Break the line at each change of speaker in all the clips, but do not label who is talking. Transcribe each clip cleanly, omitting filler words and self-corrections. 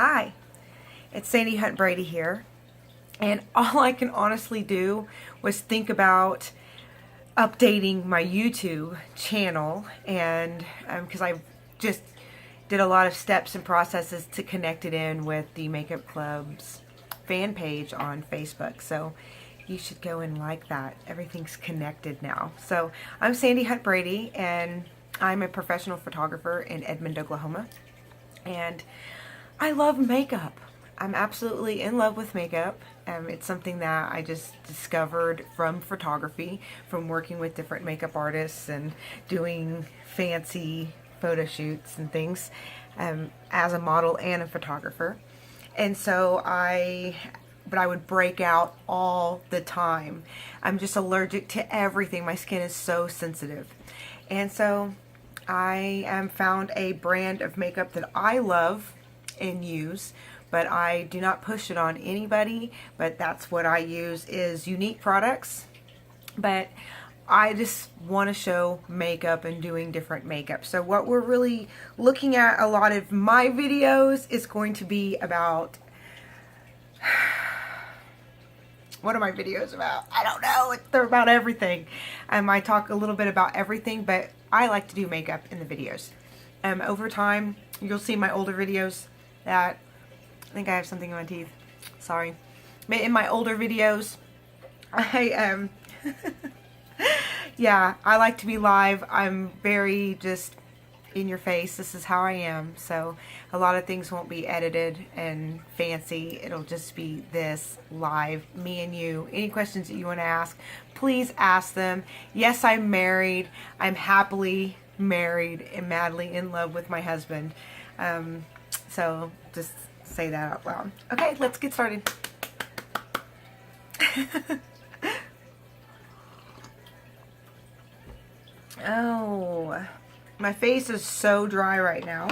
Hi, it's Sandy Hunt Brady here, and all I can honestly do was think about updating my YouTube channel, and because I just did a lot of steps and processes to connect it in with the Makeup Club's fan page on Facebook, so you should go and like that. Everything's connected now. So I'm Sandy Hunt Brady, and I'm a professional photographer in Edmond, Oklahoma, and I love makeup. I'm absolutely in love with makeup. It's something that I just discovered from photography, from working with different makeup artists and doing fancy photo shoots and things as a model and a photographer. And so I would break out all the time. I'm just allergic to everything. My skin is so sensitive. And so I found a brand of makeup that I love and use, but I do not push it on anybody, but that's what I use is Younique products. But I just want to show makeup and doing different makeup. So what we're really looking at, a lot of my videos is going to be about, what are my videos about? I don't know. They're about everything. I talk a little bit about everything, but I like to do makeup in the videos. Over time, you'll see my older videos that, I think I have something in my teeth. Sorry. In my older videos, I yeah, I like to be live. I'm very just in your face. This is how I am. So a lot of things won't be edited and fancy. It'll just be this live, me and you. Any questions that you want to ask, please ask them. Yes, I'm married. I'm happily married and madly in love with my husband. So just say that out loud. Okay, let's get started. Oh, my face is so dry right now.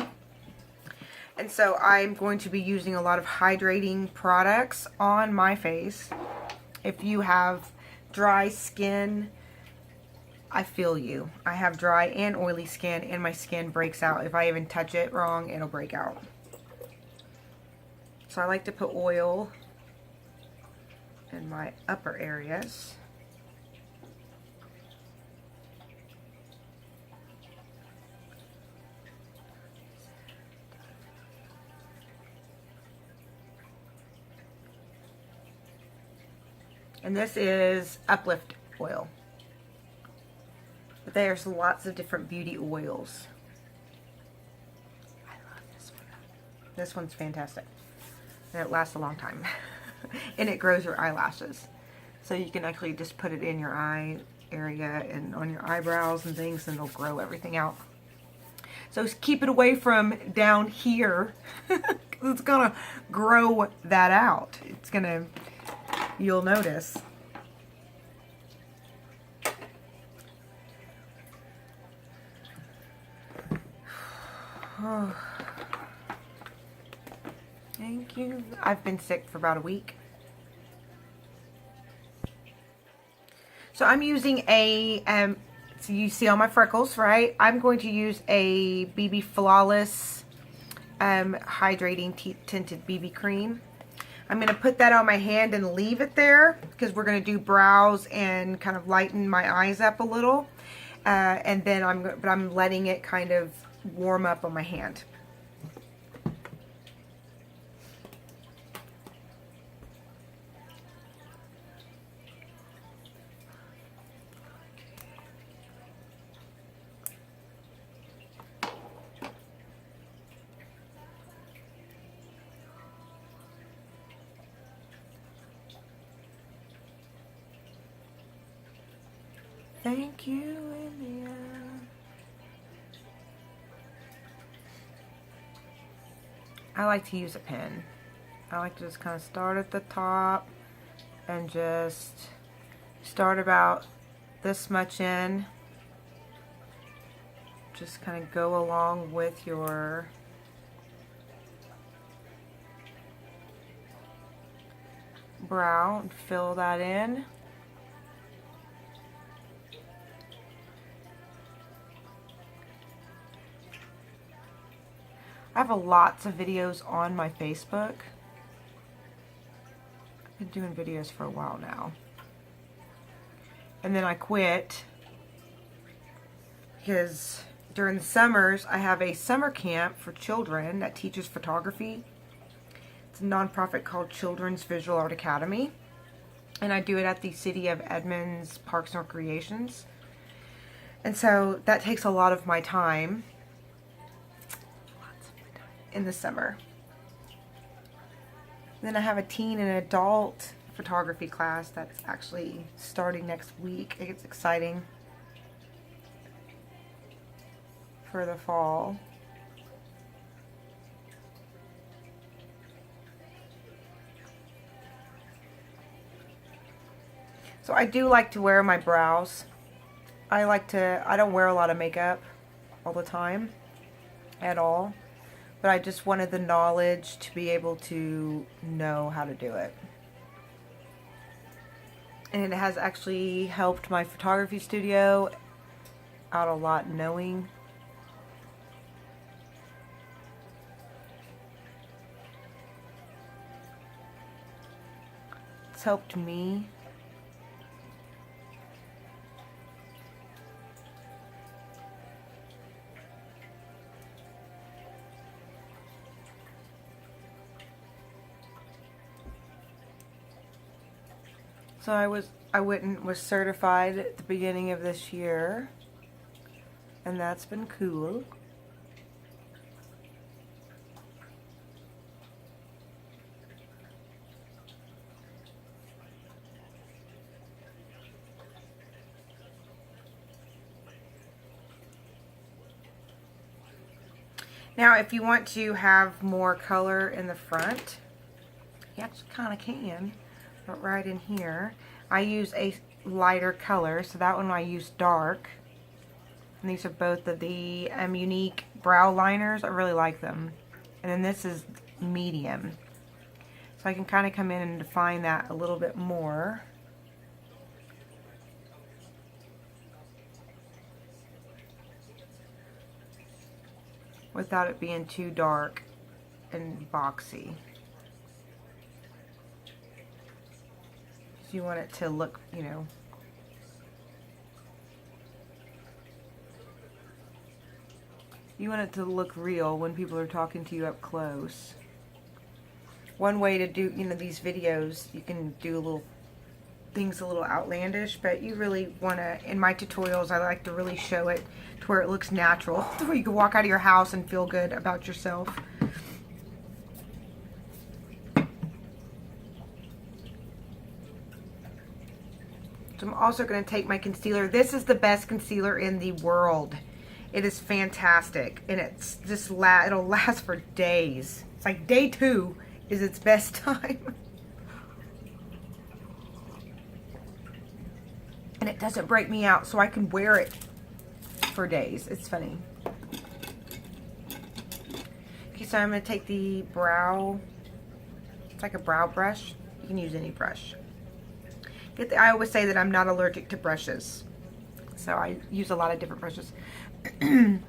And so I'm going to be using a lot of hydrating products on my face. If you have dry skin, I feel you. I have dry and oily skin, and my skin breaks out. If I even touch it wrong, it'll break out. So I like to put oil in my upper areas. And this is Uplift oil. But there's lots of different beauty oils. I love this one. This one's fantastic. And it lasts a long time. And it grows your eyelashes. So you can actually just put it in your eye area and on your eyebrows and things, and it'll grow everything out. So keep it away from down here. It's gonna grow that out. It's gonna, you'll notice. Oh. Thank you. I've been sick for about a week. So I'm using a, so you see all my freckles, right? I'm going to use a BB Flawless hydrating tinted BB cream. I'm going to put that on my hand and leave it there because we're going to do brows and kind of lighten my eyes up a little. And then I'm letting it kind of warm up on my hand. Thank you, India. I like to use a pen. I like to just kind of start at the top and just start about this much in. Just kind of go along with your brow and fill that in. I've have lots of videos on my Facebook. I've been doing videos for a while now. And then I quit because during the summers I have a summer camp for children that teaches photography. It's a nonprofit called Children's Visual Art Academy. And I do it at the City of Edmonds Parks and Recreations. And so that takes a lot of my time in the summer. Then I have a teen and adult photography class that's actually starting next week. It's exciting for the fall. So I do like to wear my brows. I don't wear a lot of makeup all the time at all, but I just wanted the knowledge to be able to know how to do it. And it has actually helped my photography studio out a lot knowing. It's helped me. So I was certified at the beginning of this year, and that's been cool. Now, if you want to have more color in the front, you actually kind of can. But right in here, I use a lighter color, so that one I use dark. And these are both of the Younique brow liners. I really like them. And then this is medium. So I can kind of come in and define that a little bit more. Without it being too dark and boxy. You want it to look, you know, you want it to look real when people are talking to you up close. One way to do, you know, these videos, you can do little things a little outlandish, but you really want to, in my tutorials, I like to really show it to where it looks natural, where you can walk out of your house and feel good about yourself. So I'm also going to take my concealer. This is the best concealer in the world. It is fantastic. And it's just it'll last for days. It's like day 2 is its best time. And it doesn't break me out, so I can wear it for days. It's funny. Okay, so I'm going to take the brow. It's like a brow brush. You can use any brush. I always say that I'm not allergic to brushes, so I use a lot of different brushes. And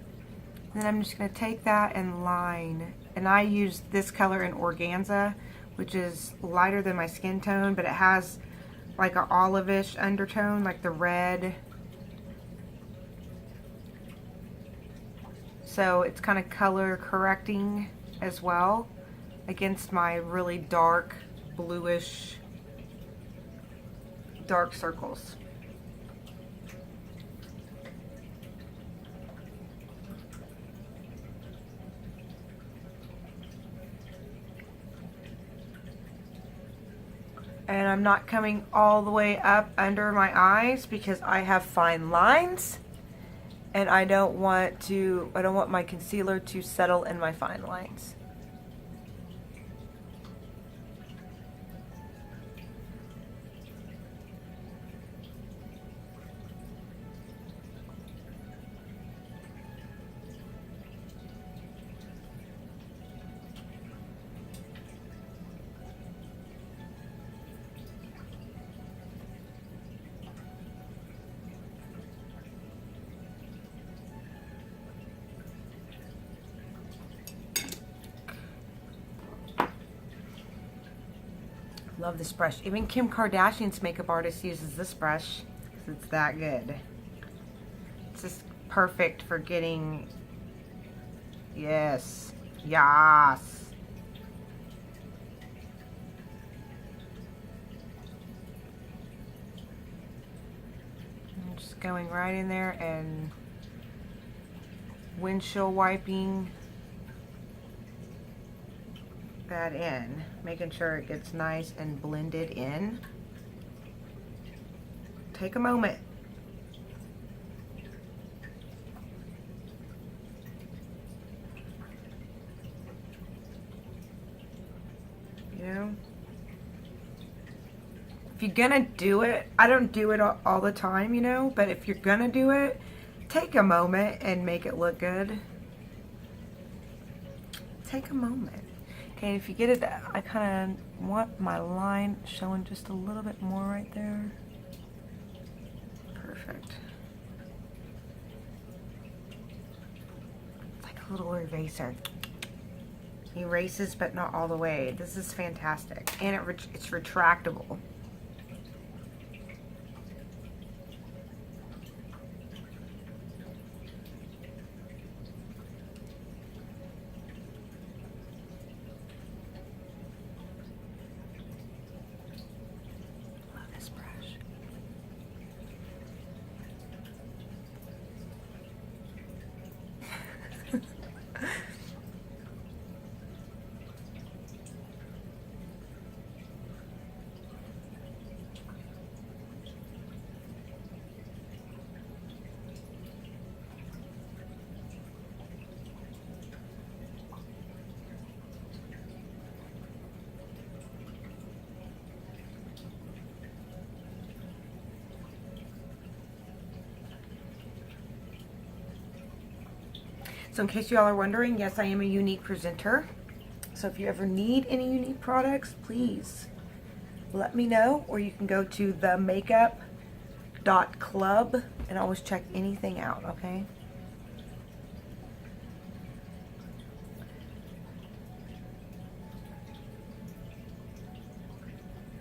then I'm just going to take that and line, and I use this color in Organza, which is lighter than my skin tone, but it has like an olive-ish undertone, like the red. So it's kind of color correcting as well against my really dark bluish dark circles. And I'm not coming all the way up under my eyes because I have fine lines and I don't want my concealer to settle in my fine lines. Love this brush. Even Kim Kardashian's makeup artist uses this brush because it's that good. It's just perfect for getting, yes, yes. I'm just going right in there and windshield wiping that in, making sure it gets nice and blended in. Take a moment. You know, if you're gonna do it, I don't do it all the time, you know, but if you're gonna do it, take a moment and make it look good. Take a moment. Okay, if you get it, I kind of want my line showing just a little bit more right there. Perfect. It's like a little eraser. Erases, but not all the way. This is fantastic. And it's retractable. So in case you all are wondering, yes, I am a Younique presenter. So if you ever need any Younique products, please let me know, or you can go to themakeup.club and always check anything out, okay?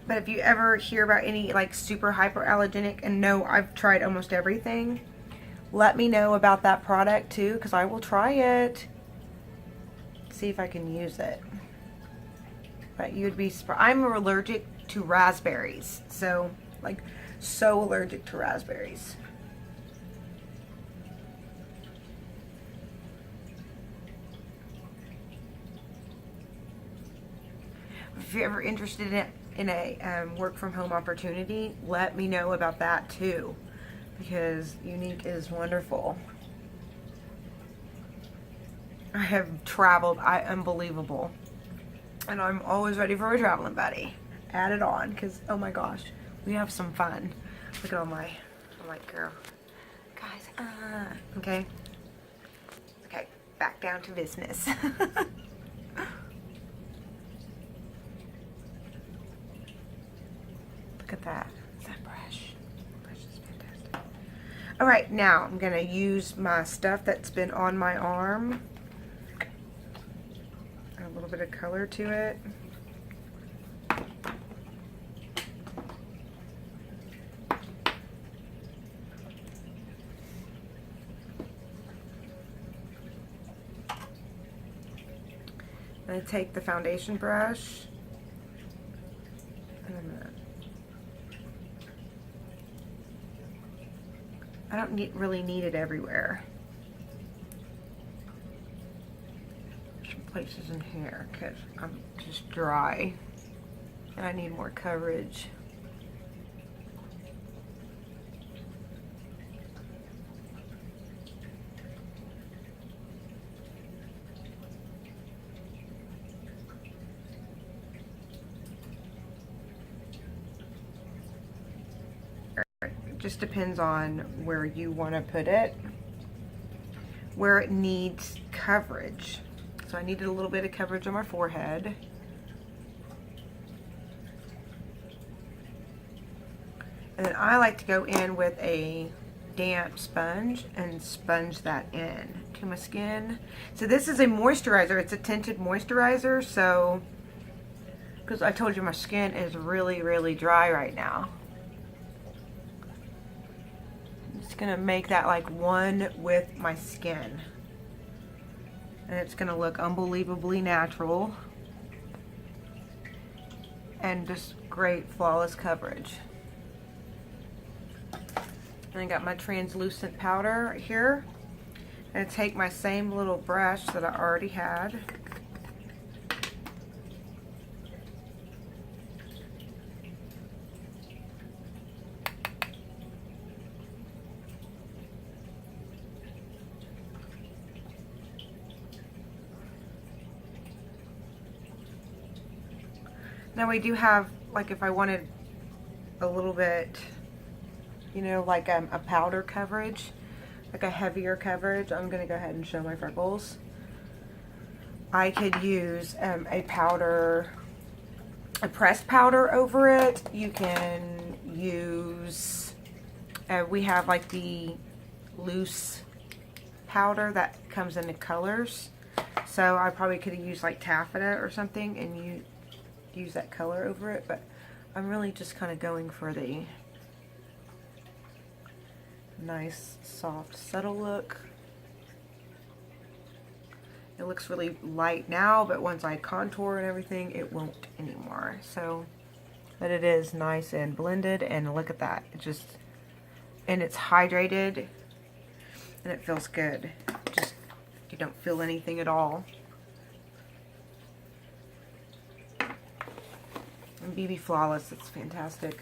But if you ever hear about any like super hyperallergenic, and no, I've tried almost everything, let me know about that product too, because I will try it, see if I can use it. But you'd be surprised. I'm allergic to raspberries, so like so allergic to raspberries. If you're ever interested in a work from home opportunity, let me know about that too, because Younique is wonderful. I have traveled, unbelievable. And I'm always ready for a traveling buddy. Add it on, because oh my gosh, we have some fun. Look at all my, I'm like, girl, guys, okay. Okay, back down to business. Look at that. That brush. Brush is fantastic. Alright, now I'm going to use my stuff that's been on my arm. Add a little bit of color to it. I'm going to take the foundation brush. And I'm going to, I don't really need it everywhere. Some places in here because I'm just dry and I need more coverage. Just depends on where you want to put it, where it needs coverage. So I needed a little bit of coverage on my forehead. And then I like to go in with a damp sponge and sponge that in to my skin. So this is a moisturizer. It's a tinted moisturizer, so because I told you my skin is really, really dry right now. I'm just gonna make that like one with my skin. And it's gonna look unbelievably natural. And just great, flawless coverage. And I got my translucent powder here. I'm gonna take my same little brush that I already had. Now we do have, like if I wanted a little bit, you know, like a powder coverage, like a heavier coverage, I'm going to go ahead and show my freckles. I could use a powder, a pressed powder over it. You can use, we have like the loose powder that comes in the colors. So I probably could have used like taffeta or something and you use that color over it, but I'm really just kind of going for the nice, soft, subtle look. It looks really light now, but once I contour and everything, it won't anymore. So, but it is nice and blended, and look at that. It just, and it's hydrated, and it feels good. Just, you don't feel anything at all. And BB Flawless, it's fantastic.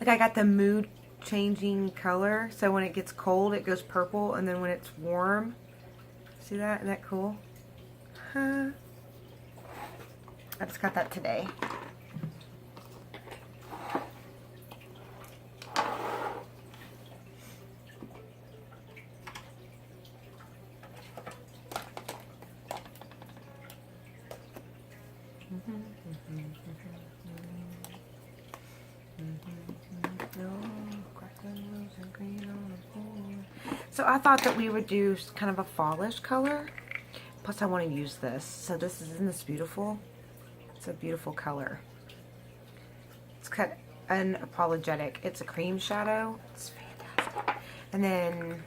Like I got the mood changing color, so when it gets cold it goes purple, and then when it's warm, see that? Isn't that cool? Huh. I just got that today. So I thought that we would do kind of a fallish color. Plus I want to use this. So isn't this beautiful? It's a beautiful color. It's cut Unapologetic. It's a cream shadow. It's fantastic. And then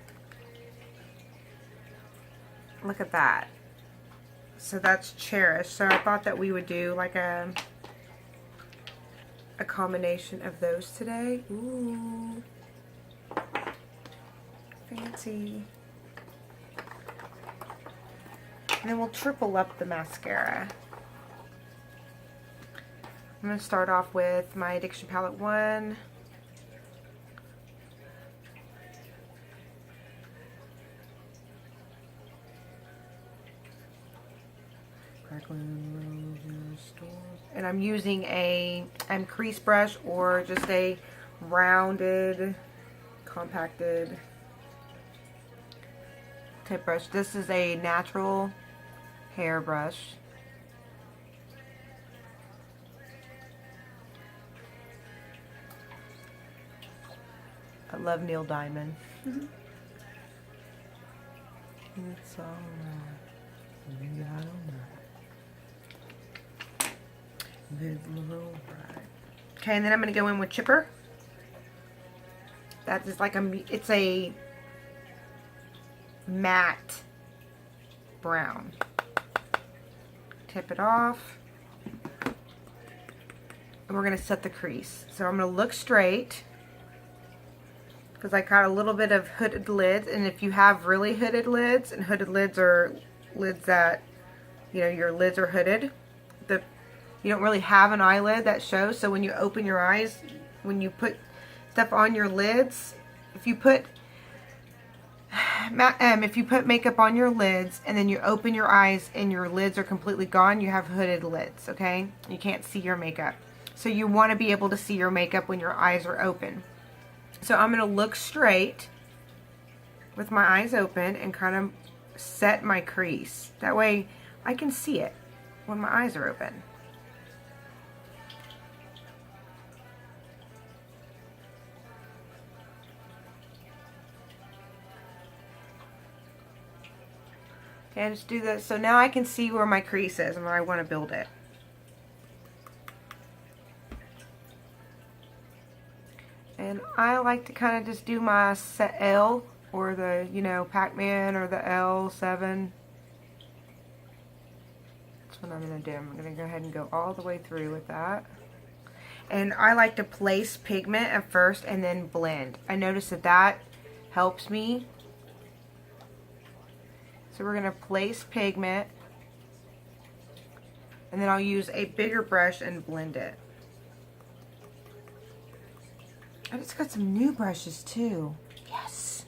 look at that. So that's Cherished. So I thought that we would do like a combination of those today. Ooh. Fancy. And then we'll triple up the mascara. I'm going to start off with my Addiction Palette 1. And I'm using a crease brush or just a rounded, compacted tip brush. This is a natural hair brush. I love Neil Diamond. It's all right. Maybe I don't know. Okay, and then I'm going to go in with Chipper. That is like it's a matte brown. Tip it off. And we're going to set the crease. So I'm going to look straight, because I got a little bit of hooded lids, and if you have really hooded lids, and hooded lids are lids that, you know, your lids are hooded, you don't really have an eyelid that shows, so when you open your eyes, when you put stuff on your lids, if you put makeup on your lids and then you open your eyes and your lids are completely gone, you have hooded lids, okay? You can't see your makeup. So you want to be able to see your makeup when your eyes are open. So I'm going to look straight with my eyes open and kind of set my crease. That way I can see it when my eyes are open. Okay, just do this. So now I can see where my crease is and where I want to build it. And I like to kind of just do my set L, or the, you know, Pac-Man, or the L7. That's what I'm going to do. I'm going to go ahead and go all the way through with that. And I like to place pigment at first and then blend. I notice that that helps me. So we're going to place pigment, and then I'll use a bigger brush and blend it. I just got some new brushes too. Yes!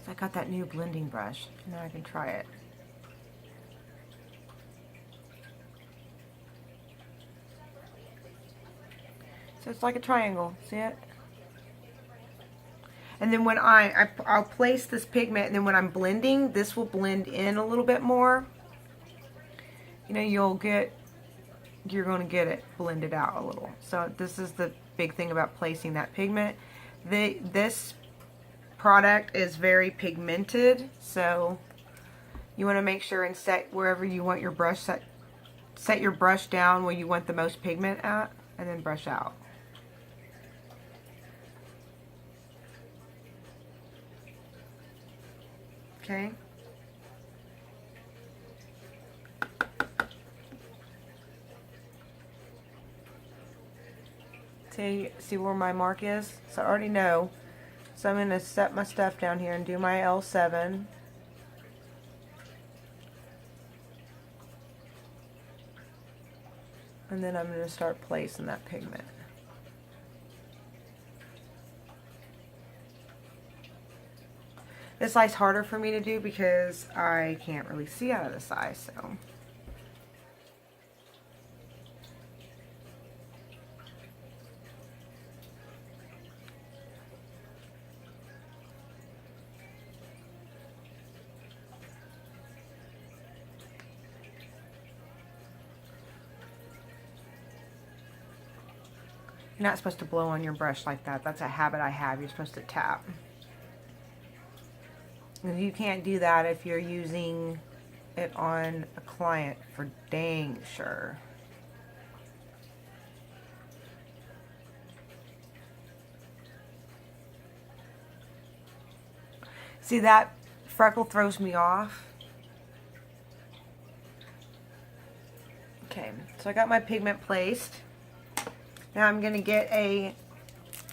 So I got that new blending brush. Now I can try it. So it's like a triangle. See it? And then when I'll place this pigment, and then when I'm blending, this will blend in a little bit more. You know, you're going to get it blended out a little. So this is the big thing about placing that pigment. This product is very pigmented, so you want to make sure and set wherever you want your brush, set your brush down where you want the most pigment at, and then brush out. Okay. See where my mark is? So I already know. So I'm going to set my stuff down here and do my L7. And then I'm going to start placing that pigment. This eye's harder for me to do because I can't really see out of this eye, so. You're not supposed to blow on your brush like that. That's a habit I have. You're supposed to tap. And you can't do that if you're using it on a client, for dang sure. See, that freckle throws me off. Okay, so I got my pigment placed. Now I'm going to get a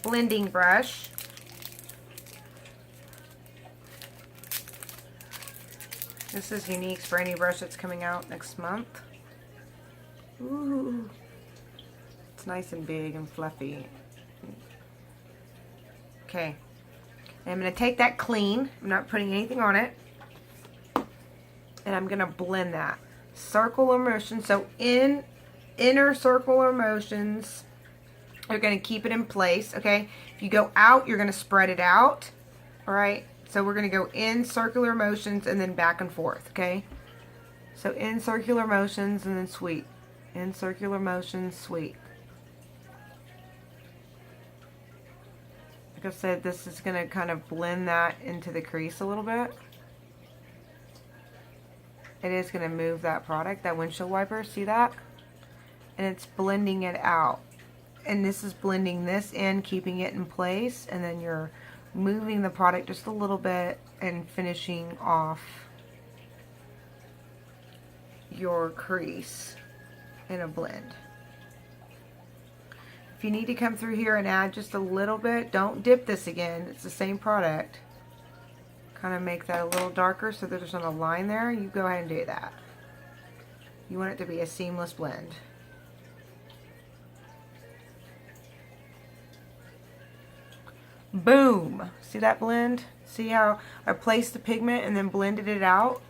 blending brush. This is Younique's brand new brush that's coming out next month. Ooh, it's nice and big and fluffy. Okay, and I'm going to take that clean. I'm not putting anything on it. And I'm going to blend that. Circular motion, so inner circular motions. You're going to keep it in place, okay? If you go out, you're going to spread it out, all right? So we're going to go in circular motions and then back and forth, okay? So in circular motions and then sweep. In circular motions, sweep. Like I said, this is going to kind of blend that into the crease a little bit. It is going to move that product, that windshield wiper, see that? And it's blending it out. And this is blending this in, keeping it in place, and then you're moving the product just a little bit and finishing off your crease in a blend. If you need to come through here and add just a little bit, don't dip this again. It's the same product. Kind of make that a little darker so that there's not a line there. You go ahead and do that. You want it to be a seamless blend. Boom! See that blend? See how I placed the pigment and then blended it out?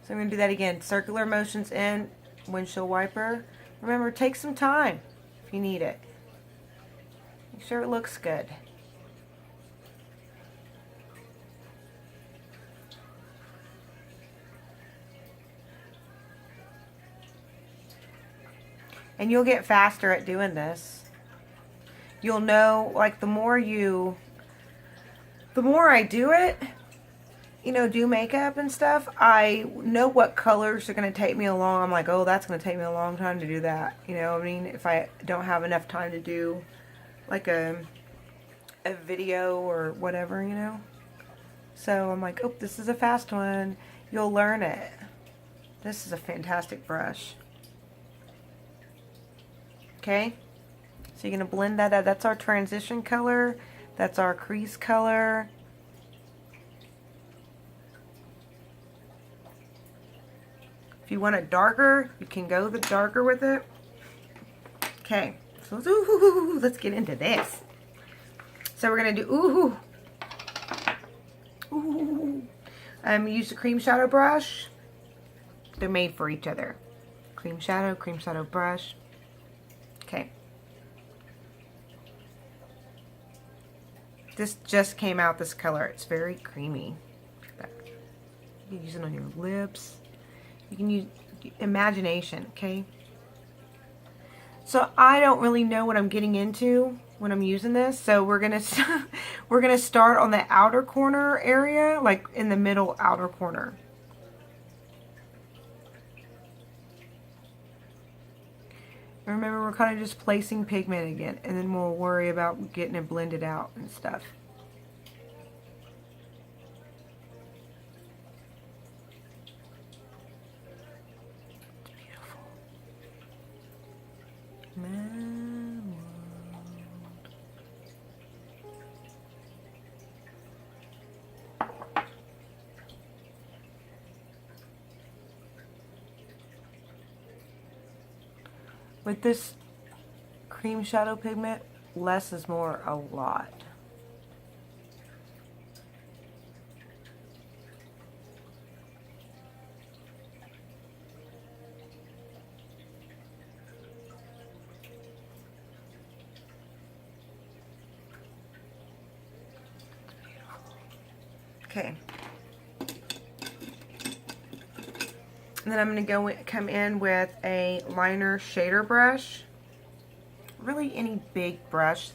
So I'm going to do that again. Circular motions in, windshield wiper. Remember, take some time if you need it. Make sure it looks good. And you'll get faster at doing this. You'll know, like, the more I do it, you know, do makeup and stuff, I know what colors are going to take me along. I'm like, oh, that's going to take me a long time to do that. You know what I mean? If I don't have enough time to do like a video or whatever, you know. So I'm like, oh, this is a fast one. You'll learn it. This is a fantastic brush. Okay. So you're going to blend that out. That's our transition color. That's our crease color. If you want it darker, you can go the darker with it. Okay. So let's get into this. So we're going to do, use the cream shadow brush. They're made for each other. Cream shadow brush. Okay. This just came out this color. It's very creamy. You can use it on your lips. You can use imagination, okay? So I don't really know what I'm getting into when I'm using this. So we're gonna start on the outer corner area, like in the middle outer corner. And remember, we're kind of just placing pigment again, and then we'll worry about getting it blended out and stuff. It's beautiful. With this cream shadow pigment, less is more a lot. Okay. And then I'm going to come in with a liner shader brush. Really any big brush.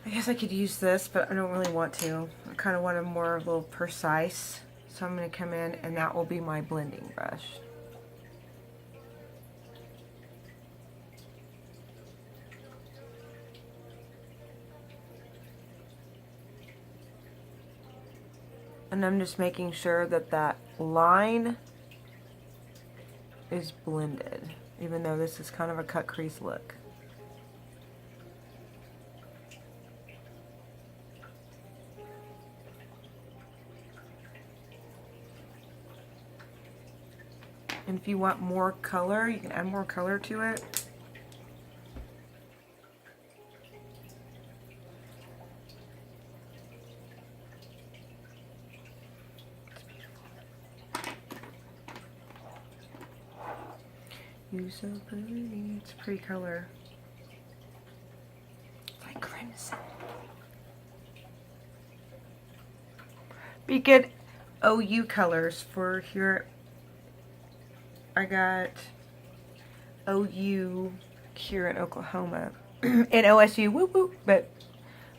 I guess I could use this, but I don't really want to. I kind of want a more a little precise. So I'm going to come in and that will be my blending brush. And I'm just making sure that that line is blended, even though this is kind of a cut crease look. And if you want more color, you can add more color to it. You're so pretty. It's a pretty color. It's like crimson. But you get OU colors for here. I got OU here in Oklahoma. And OSU, whoop whoop, but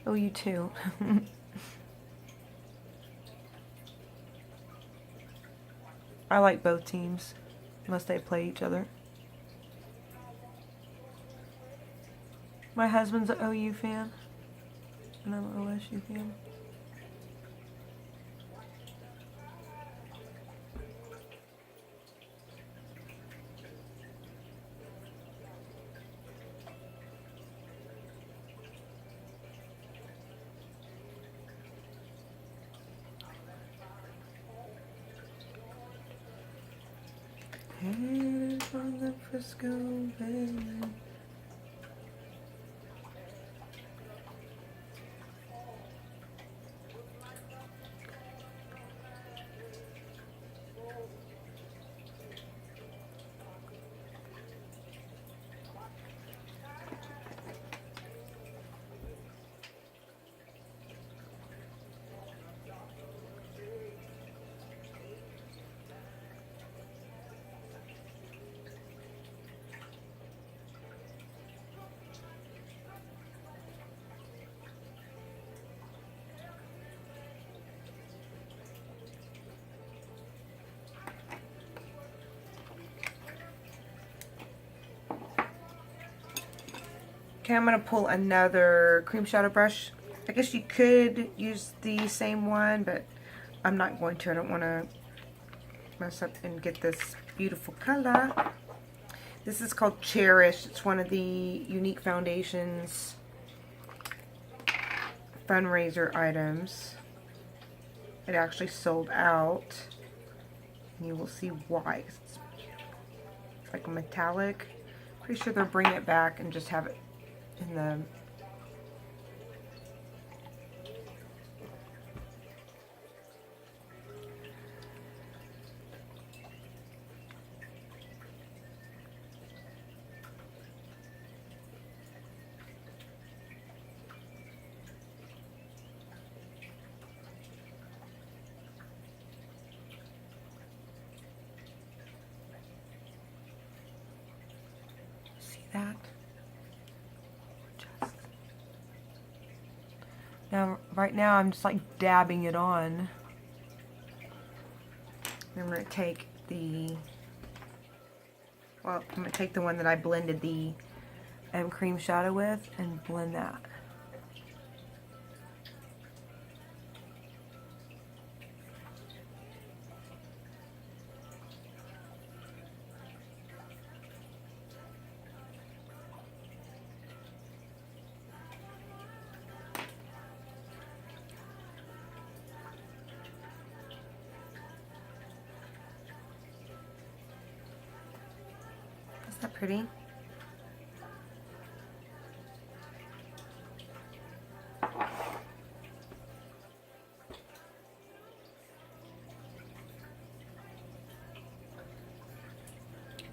OU too. I like both teams, unless they play each other. My husband's an OU fan, and I'm an OSU fan. Headed for the Frisco Bay. Okay, I'm going to pull another cream shadow brush. I guess you could use the same one, but I'm not going to. I don't want to mess up and get this beautiful color. This is called Cherished. It's one of the Younique Foundation's fundraiser items. It actually sold out. And you will see why. It's like a metallic. Pretty sure they'll bring it back and just have it in the that. Now, right now, I'm just like dabbing it on. I'm going to take the, well, I'm going to take the one that I blended the cream shadow with and blend that. Isn't that pretty?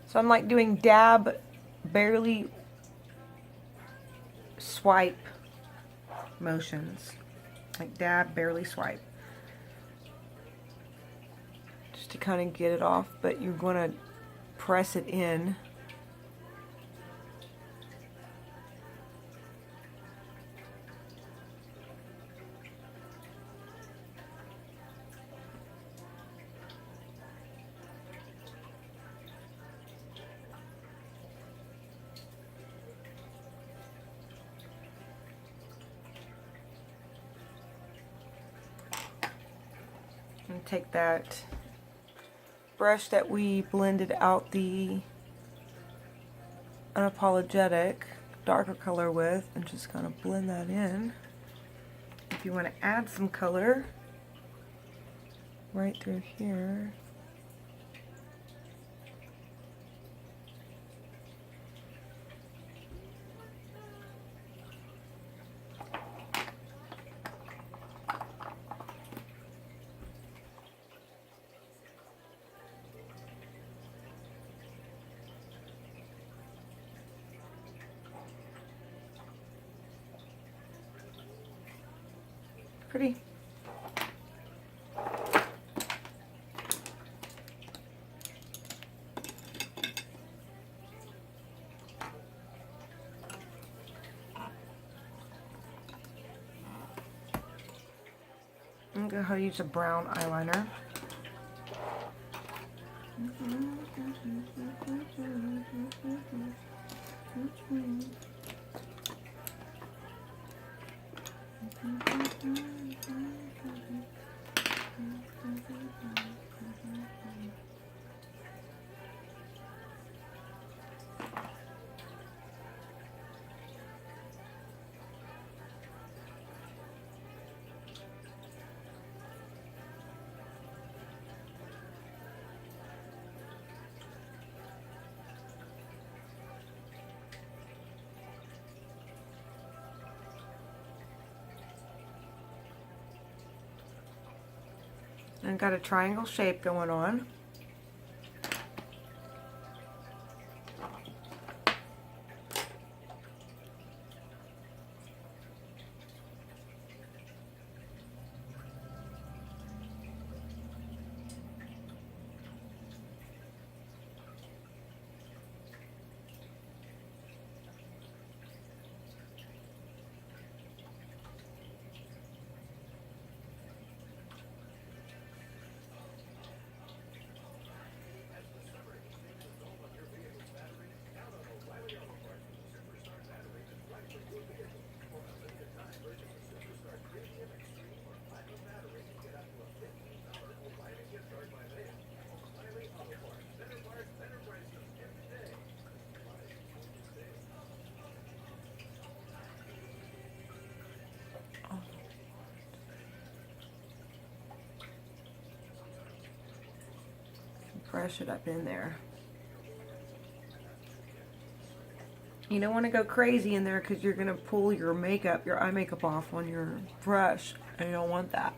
So I'm like doing dab, barely swipe motions. Like dab, barely swipe. Just to kind of get it off, but you're going to press it in. And take that brush that we blended out the Unapologetic darker color with and just kind of blend that in. If you want to add some color right through here. Pretty. I'm going to use a brown eyeliner. And got a triangle shape going on. brush it up in there. You don't want to go crazy in there because you're going to pull your makeup, your eye makeup off on your brush, and you don't want that.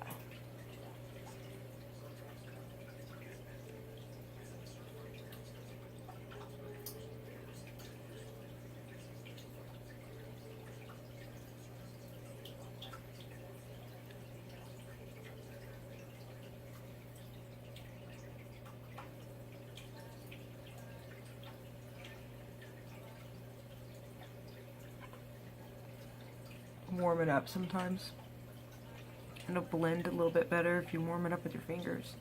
Warm it up sometimes. It'll blend a little bit better if you warm it up with your fingers.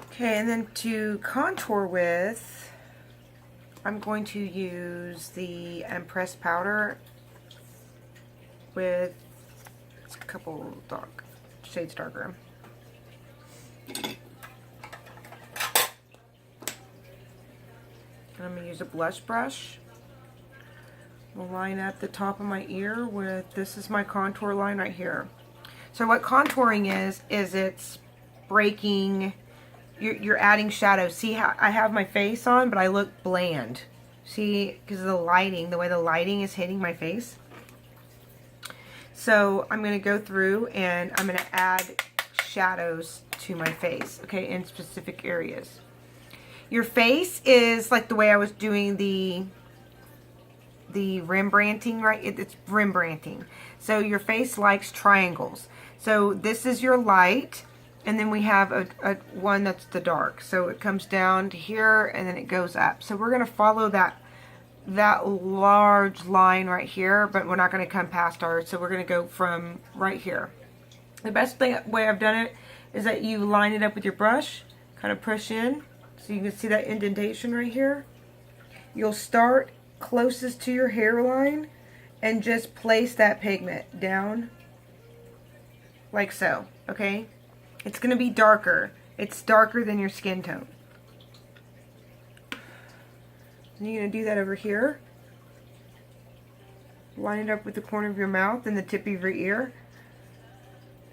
Okay, and then to contour with, I'm going to use the Pressed powder with a couple dark shades darker. And I'm going to use a blush brush. We'll line up the top of my ear with, this is my contour line right here. So what contouring is it's breaking, you're adding shadow. See how I have my face on, but I look bland. See, because of the lighting, the way the lighting is hitting my face. So I'm going to go through and I'm going to add shadows to my face, okay, in specific areas. Your face is like the way I was doing the Rembrandting, right? It's Rembrandting. So your face likes triangles. So this is your light. And then we have a one that's the dark. So it comes down to here and then it goes up. So we're going to follow that large line right here, but we're not going to come past ours. So we're going to go from right here. The best way I've done it is that you line it up with your brush, kind of push in. So you can see that indentation right here. You'll start closest to your hairline and just place that pigment down like so, okay? It's going to be darker. It's darker than your skin tone. And you're going to do that over here. Line it up with the corner of your mouth and the tip of your ear.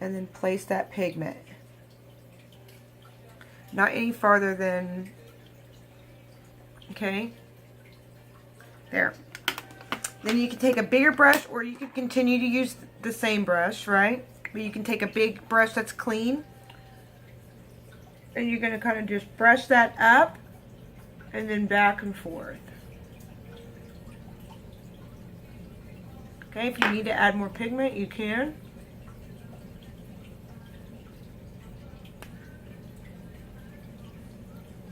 And then place that pigment. Not any farther than, okay, there. Then you can take a bigger brush or you can continue to use the same brush, right? But you can take a big brush that's clean. And you're going to kind of just brush that up and then back and forth. Okay, if you need to add more pigment, you can.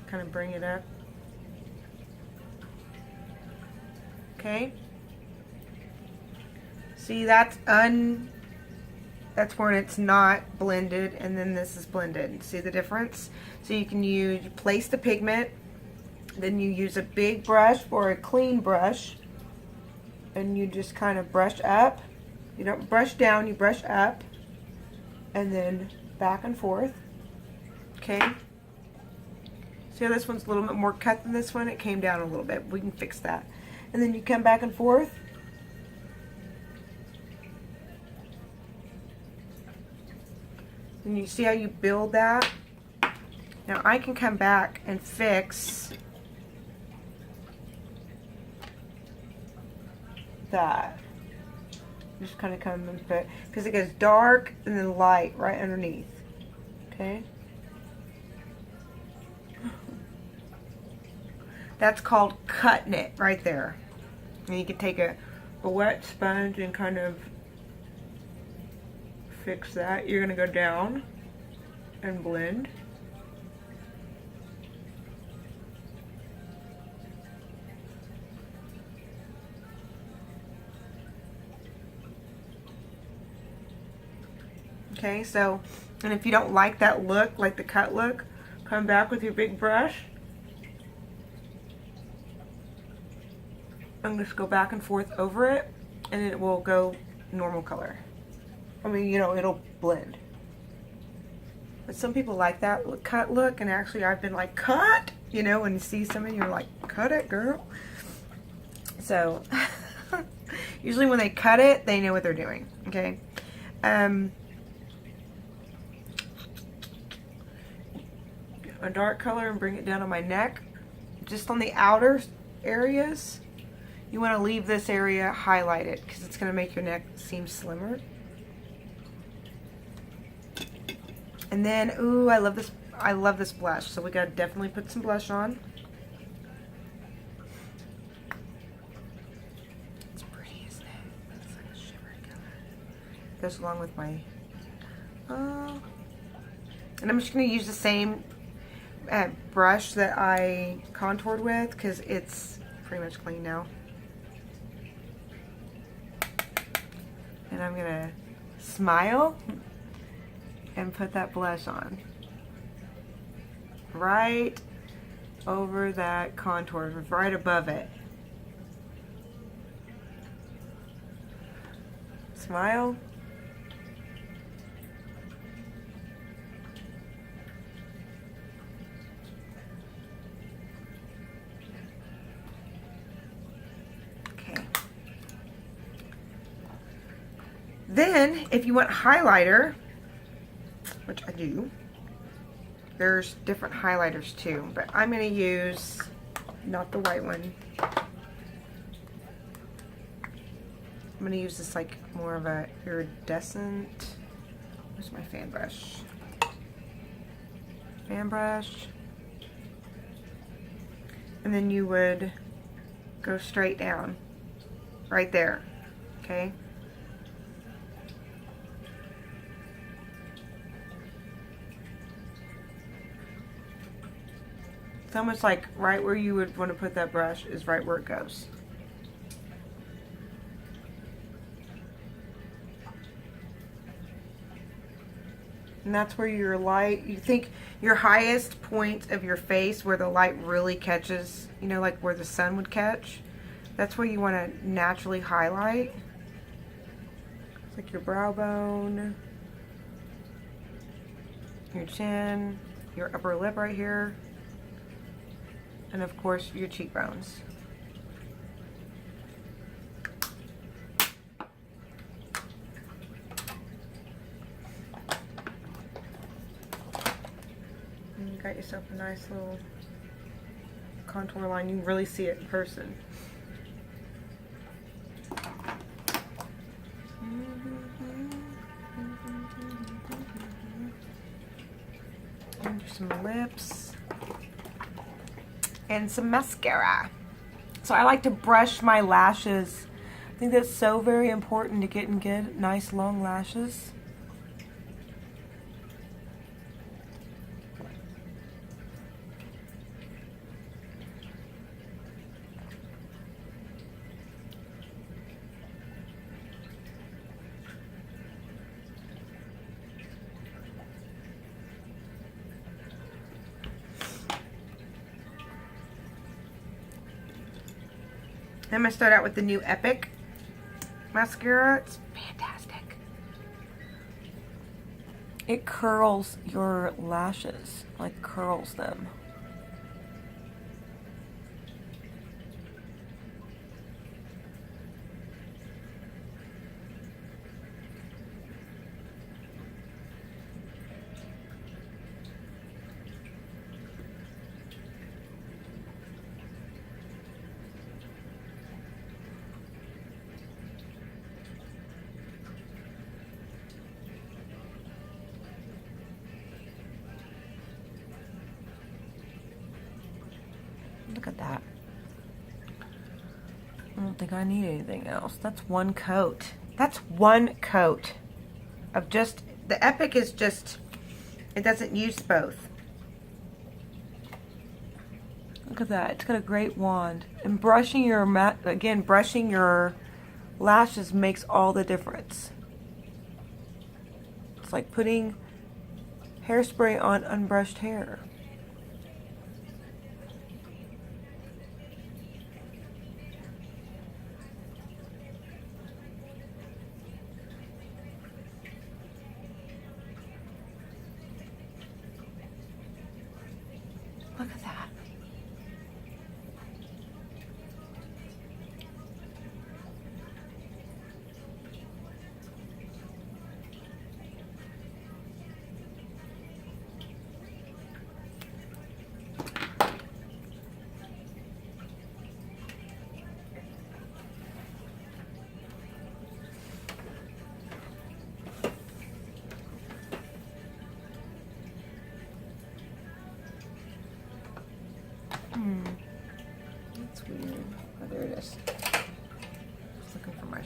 Kind of bring it up. Okay. See, that's when it's not blended, and then this is blended. See the difference? So you can place the pigment, then you use a big brush or a clean brush, and you just kind of brush up. You don't brush down, you brush up, and then back and forth. Okay? See how this one's a little bit more cut than this one? It came down a little bit. We can fix that. And then you come back and forth. And you see how you build that? Now I can come back and fix that. Just kind of come and fit, because it goes dark and then light right underneath. Okay? That's called cutting it right there. And you can take a wet sponge and kind of fix that. You're going to go down and blend. Okay, so, and if you don't like that look, like the cut look, come back with your big brush I'm just go back and forth over it, and it will go normal color. I mean, you know, it'll blend. But some people like that cut look, and actually I've been like, cut! You know, when you see somebody, you're like, cut it, girl. So, usually when they cut it, they know what they're doing, okay? A dark color and bring it down on my neck. Just on the outer areas, you want to leave this area highlighted because it's going to make your neck seem slimmer. And then, ooh, I love this blush. So we got to definitely put some blush on. It's pretty, isn't it? It's like a shimmery color. Goes along with my, and I'm just going to use the same brush that I contoured with because it's pretty much clean now. And I'm going to smile and put that blush on right over that contour, right above it. Smile. Okay. Then, if you want highlighter, which I do, there's different highlighters too, but I'm going to use not the white one. I'm going to use this like more of a iridescent. Where's my fan brush? Fan brush. And then you would go straight down right there, okay? It's almost like right where you would want to put that brush is right where it goes. And that's where your light, you think your highest point of your face where the light really catches, you know, like where the sun would catch. That's where you want to naturally highlight. It's like your brow bone, your chin, your upper lip right here. And of course, your cheekbones. And you got yourself a nice little contour line. You can really see it in person. And do some lips. And some mascara. So I like to brush my lashes. I think that's so very important to get and get nice long lashes. I'm going to start out with the new Epic mascara. It's fantastic. It curls your lashes, like curls them. Look at that. I don't think I need anything else. That's one coat. That's one coat of just, the Epic is just, it doesn't use both. Look at that. It's got a great wand. And brushing your, again, brushing your lashes makes all the difference. It's like putting hairspray on unbrushed hair.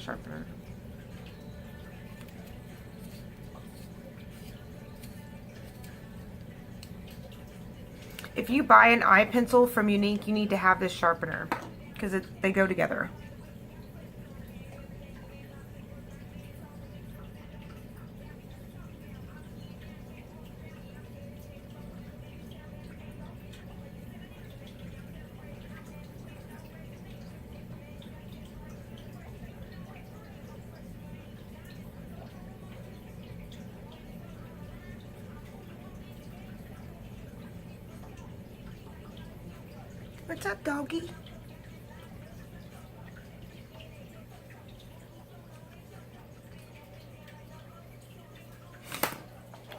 sharpener. If you buy an eye pencil from Younique, you need to have this sharpener because they go together. What's up, doggy?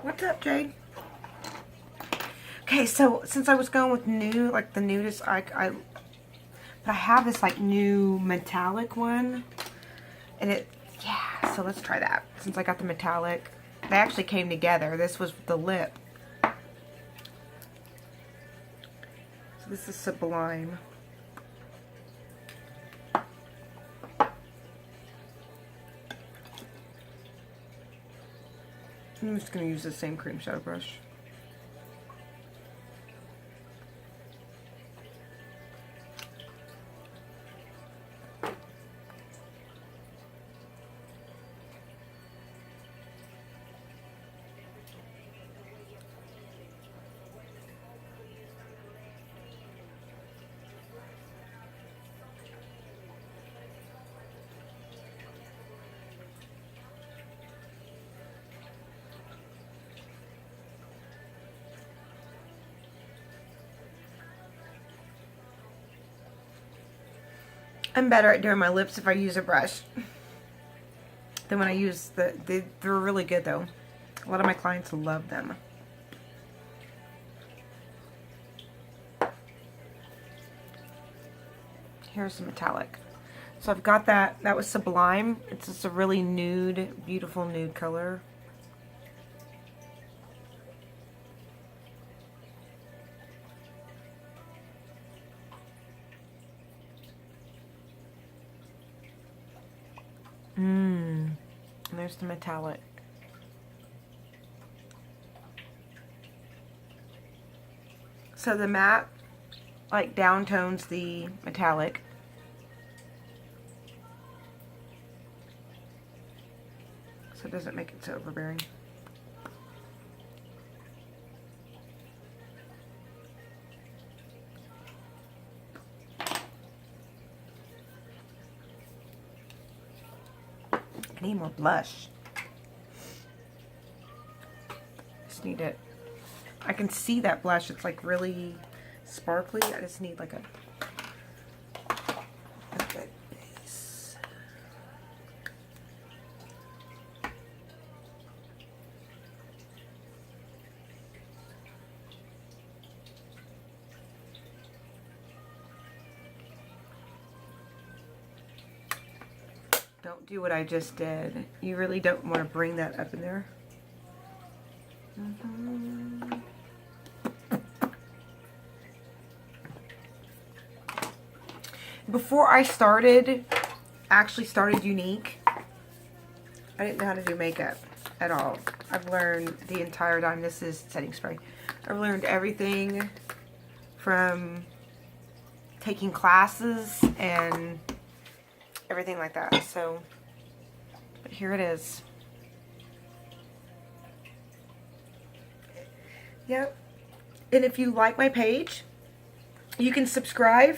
What's up, Jade? Okay, so since I was going with nude, like the nudist, but I have this like new metallic one, and yeah, so let's try that. Since I got the metallic, they actually came together. This was the lip. This is Sublime. I'm just going to use the same cream shadow brush. I'm better at doing my lips if I use a brush than when I use they're really good though. A lot of my clients love them. Here's some metallic. So I've got that. That was Sublime. It's just a really nude, beautiful nude color. And there's the metallic. So the matte like downtones the metallic. So it doesn't make it so overbearing. I need more blush. Just need it. I can see that blush. It's like really sparkly. I just need like a good base. Don't do what I just did. You really don't want to bring that up in there. Before I actually started Younique, I didn't know how to do makeup at all. I've learned the entire time. This is setting spray. I've learned everything from taking classes and everything like that. So, but here it is. Yep. And if you like my page, you can subscribe.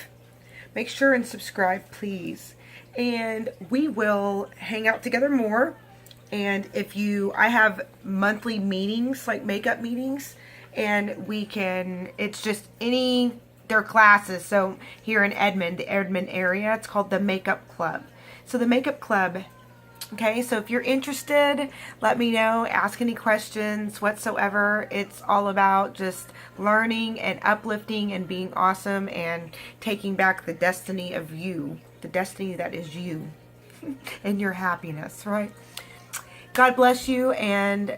Make sure and subscribe, please. And we will hang out together more. And if I have monthly meetings, like makeup meetings, and it's just they're classes. So here in Edmond, the Edmond area, it's called the Makeup Club. So the Makeup Club, okay, so if you're interested, let me know, ask any questions whatsoever. It's all about just learning and uplifting and being awesome and taking back the destiny of you, the destiny that is you and your happiness, right? God bless you, and